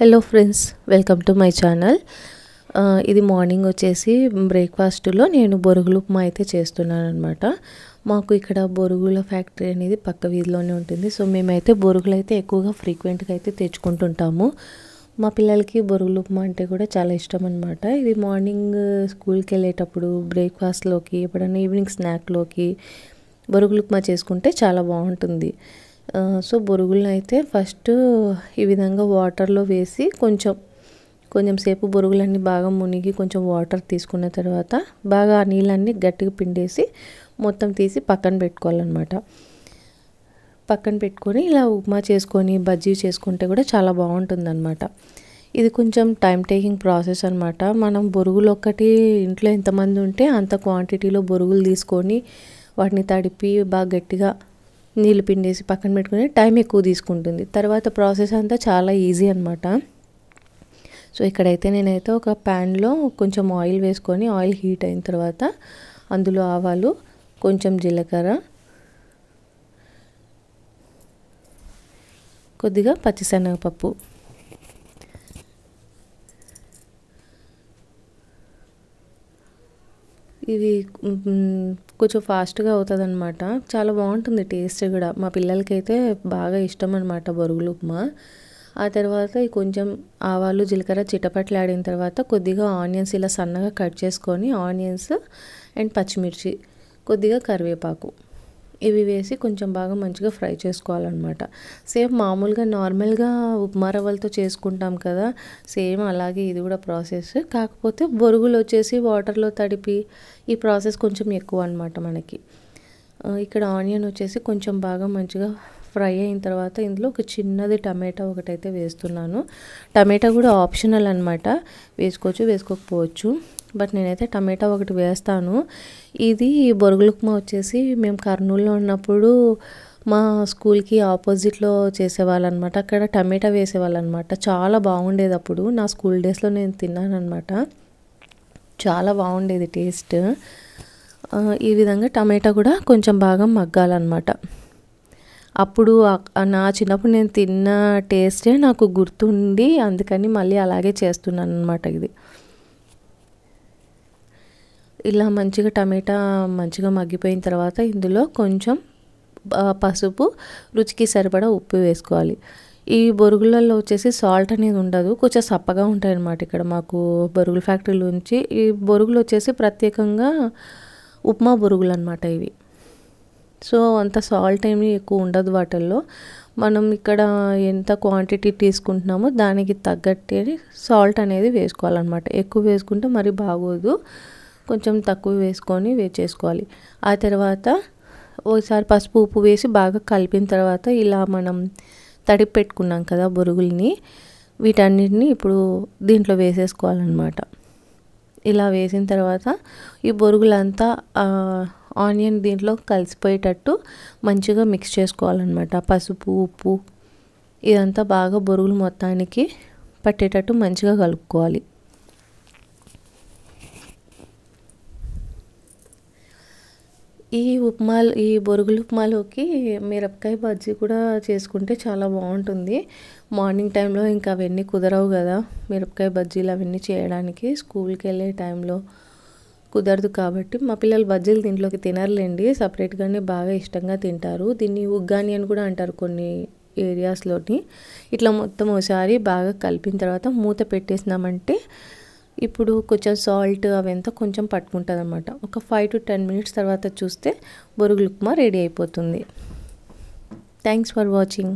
Hello friends, welcome to my channel. ఇది morning వచ్చేసి బ్రేక్ఫాస్ట్లో నేను బొరుగులు ఉప్మా అయితే చేస్తున్నాను అనమాట. మాకు ఇక్కడ బొరుగుల ఫ్యాక్టరీ అనేది పక్క వీధిలోనే ఉంటుంది. సో మేమైతే బొరుగులు అయితే ఎక్కువగా ఫ్రీక్వెంట్గా అయితే తెచ్చుకుంటుంటాము. మా పిల్లలకి బొరుగులు ఉప్మా అంటే కూడా చాలా ఇష్టం అనమాట. ఇది మార్నింగ్ స్కూల్కి వెళ్ళేటప్పుడు బ్రేక్ఫాస్ట్లోకి, ఎప్పుడైనా ఈవినింగ్ స్నాక్లోకి బొరుగులు ఉప్మా చేసుకుంటే చాలా బాగుంటుంది. సో బొరుగులను అయితే ఫస్ట్ ఈ విధంగా వాటర్లో వేసి కొంచెం సేపు బొరుగులన్నీ బాగా మునిగి కొంచెం వాటర్ తీసుకున్న తర్వాత బాగా ఆ నీళ్ళన్నీ గట్టిగా పిండేసి మొత్తం తీసి పక్కన పెట్టుకోవాలన్నమాట. పక్కన పెట్టుకొని ఇలా ఉప్మా చేసుకొని బజ్జీ చేసుకుంటే కూడా చాలా బాగుంటుందన్నమాట. ఇది కొంచెం టైం టేకింగ్ ప్రాసెస్ అనమాట. మనం బొరుగులు ఒక్కటి ఇంట్లో ఎంతమంది ఉంటే అంత క్వాంటిటీలో బొరుగులు తీసుకొని వాటిని తడిపి బాగా గట్టిగా నీళ్ళు పిండేసి పక్కన పెట్టుకుని టైం ఎక్కువ తీసుకుంటుంది. తర్వాత ప్రాసెస్ అంతా చాలా ఈజీ అనమాట. సో ఇక్కడైతే నేనైతే ఒక ప్యాన్లో కొంచెం ఆయిల్ వేసుకొని ఆయిల్ హీట్ అయిన తర్వాత అందులో ఆవాలు, కొంచెం జీలకర్ర, కొద్దిగా పచ్చిశనగపప్పు, ఇవి కొంచెం ఫాస్ట్గా అవుతుంది అనమాట. చాలా బాగుంటుంది టేస్ట్ కూడా. మా పిల్లలకైతే బాగా ఇష్టం అనమాట బొరుగులు ఉప్మా. ఆ తర్వాత కొంచెం ఆవాలు జీలకర్ర చిటపట్లాడిన తర్వాత కొద్దిగా ఆనియన్స్ ఇలా సన్నగా కట్ చేసుకొని ఆనియన్స్ అండ్ పచ్చిమిర్చి, కొద్దిగా కరివేపాకు ఇవి వేసి కొంచెం బాగా మంచిగా ఫ్రై చేసుకోవాలన్నమాట. సేమ్ మామూలుగా నార్మల్గా ఉప్మా రవ్వలతో చేసుకుంటాం కదా, సేమ్ అలాగే ఇది కూడా ప్రాసెస్. కాకపోతే బొరుగులు వచ్చేసి వాటర్లో తడిపి ఈ ప్రాసెస్ కొంచెం ఎక్కువ అనమాట మనకి. ఇక్కడ ఆనియన్ వచ్చేసి కొంచెం బాగా మంచిగా ఫ్రై అయిన తర్వాత ఇందులో ఒక చిన్నది టమాటా ఒకటైతే వేస్తున్నాను. టమాటా కూడా ఆప్షనల్ అనమాట, వేసుకోవచ్చు వేసుకోకపోవచ్చు. బట్ నేనైతే టమాటా ఒకటి వేస్తాను. ఇది బొరుగులు ఉప్మా వచ్చేసి మేము కర్నూలులో ఉన్నప్పుడు మా స్కూల్కి ఆపోజిట్లో చేసేవాళ్ళు అనమాట. అక్కడ టమాటా వేసేవాళ్ళు అనమాట. చాలా బాగుండేది. అప్పుడు నా స్కూల్ డేస్లో నేను తిన్నాను అనమాట. చాలా బాగుండేది టేస్ట్. ఈ విధంగా టమాటా కూడా కొంచెం బాగా మగ్గాలన్నమాట. అప్పుడు నా చిన్నప్పుడు నేను తిన్న టేస్టే నాకు గుర్తుండి అందుకని మళ్ళీ అలాగే చేస్తున్నాను అనమాట. ఇది ఇలా మంచిగా టమాటా మంచిగా మగ్గిపోయిన తర్వాత ఇందులో కొంచెం పసుపు, రుచికి సరిపడా ఉప్పు వేసుకోవాలి. ఈ బొరుగులలో వచ్చేసి సాల్ట్ అనేది ఉండదు, కొంచెం సప్పగా ఉంటాయి అన్నమాట. ఇక్కడ మాకు బొరుగుల ఫ్యాక్టరీలో నుంచి ఈ బొరుగులు వచ్చేసి ప్రత్యేకంగా ఉప్మా బొరుగులు అనమాట ఇవి. సో అంత సాల్ట్ ఏమీ ఎక్కువ ఉండదు వాటిల్లో. మనం ఇక్కడ ఎంత క్వాంటిటీ తీసుకుంటున్నామో దానికి తగ్గట్టే సాల్ట్ అనేది వేసుకోవాలన్నమాట. ఎక్కువ వేసుకుంటే మరి బాగోదు, కొంచెం తక్కువ వేసుకొని చేసుకోవాలి. ఆ తర్వాత ఒకసారి పసుపు ఉప్పు వేసి బాగా కలిపిన తర్వాత ఇలా మనం తడిపి పెట్టుకున్నాం కదా బొరుగుల్ని, వీటన్నిటిని ఇప్పుడు దీంట్లో వేసేసుకోవాలన్నమాట. ఇలా వేసిన తర్వాత ఈ బొరుగులంతా ఆనియన్ దీంట్లో కలిసిపోయేటట్టు మంచిగా మిక్స్ చేసుకోవాలన్నమాట. పసుపు ఉప్పు ఇదంతా బాగా బొరుగులు మొత్తానికి పట్టేటట్టు మంచిగా కలుపుకోవాలి. ఈ బొరుగుల ఉప్మాలోకి మిరపకాయ బజ్జీ కూడా చేసుకుంటే చాలా బాగుంటుంది. మార్నింగ్ టైంలో ఇంకా అవన్నీ కుదరవు కదా, మిరపకాయ బజ్జీలు అవన్నీ చేయడానికి. స్కూల్కి వెళ్ళే టైంలో కుదరదు కాబట్టి మా పిల్లలు బజ్జీలు దీంట్లోకి తినర్లేండి, సపరేట్గానే బాగా ఇష్టంగా తింటారు. దీన్ని ఉగ్గాని అని కూడా అంటారు కొన్ని ఏరియాస్లోని. ఇట్లా మొత్తం ఒకసారి బాగా కలిపిన తర్వాత మూత పెట్టేసినామంటే ఇప్పుడు కొంచెం సాల్ట్ అవంతా కొంచెం పట్టుకుంటుంది అనమాట. ఒక 5 to 10 minutes తర్వాత చూస్తే బొరుగులు ఉప్మా రెడీ అయిపోతుంది. Thanks for watching.